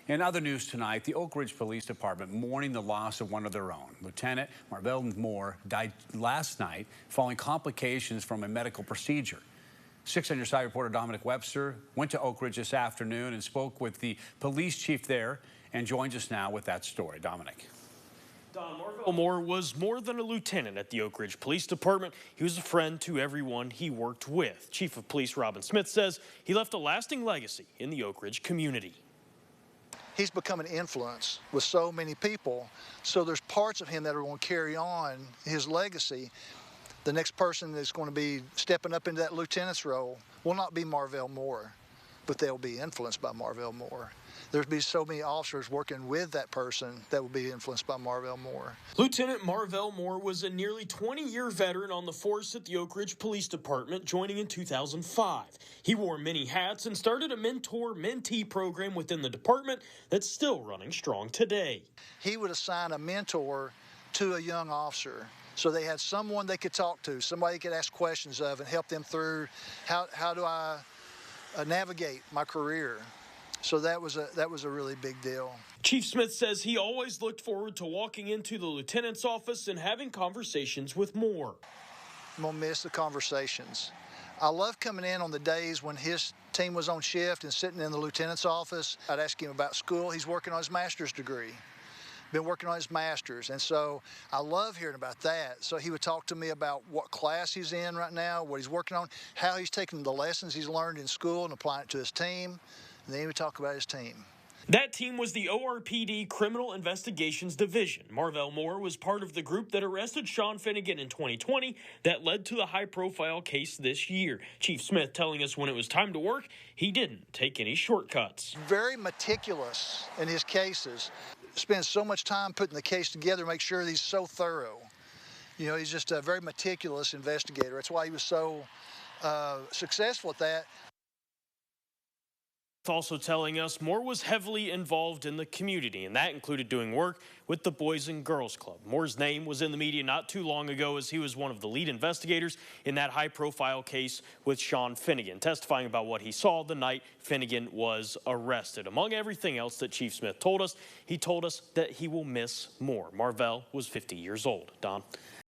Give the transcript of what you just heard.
In other news tonight, the Oak Ridge Police Department mourning the loss of one of their own. Lieutenant Marvell Moore died last night following complications from a medical procedure. 6 on your side reporter Dominic Webster went to Oak Ridge this afternoon and spoke with the police chief there and joins us now with that story. Dominic. Don, Marvell Moore was more than a lieutenant at the Oak Ridge Police Department. He was a friend to everyone he worked with. Chief of Police Robin Smith says he left a lasting legacy in the Oak Ridge community. He's become an influence with so many people, so there's parts of him that are going to carry on his legacy. The next person that's going to be stepping up into that lieutenant's role will not be Marvell Moore, but they'll be influenced by Marvell Moore. There'll be so many officers working with that person that will be influenced by Marvell Moore. Lieutenant Marvell Moore was a nearly 20-year veteran on the force at the Oak Ridge Police Department, joining in 2005. He wore many hats and started a mentor-mentee program within the department that's still running strong today. He would assign a mentor to a young officer, so they had someone they could talk to, somebody they could ask questions of and help them through how do I navigate my career. So that was a really big deal. Chief Smith says he always looked forward to walking into the lieutenant's office and having conversations with Moore. I'm going to miss the conversations. I love coming in on the days when his team was on shift and sitting in the lieutenant's office. I'd ask him about school. He's working on his master's degree. Been working on his master's, and so I love hearing about that. So he would talk to me about what class he's in right now, what he's working on, how he's taking the lessons he's learned in school and applying it to his team. And then he would talk about his team. That team was the ORPD Criminal Investigations Division. Marvell Moore was part of the group that arrested Sean Finnegan in 2020 that led to the high-profile case this year. Chief Smith telling us when it was time to work, he didn't take any shortcuts. Very meticulous in his cases. Spends so much time putting the case together, make sure he's so thorough. You know, he's just a very meticulous investigator. That's why he was so successful at that. Also telling us Moore was heavily involved in the community, and that included doing work with the Boys and Girls Club. Moore's name was in the media not too long ago as he was one of the lead investigators in that high-profile case with Sean Finnegan, testifying about what he saw the night Finnegan was arrested. Among everything else that Chief Smith told us, he told us that he will miss Moore. Marvell was 50 years old. Don?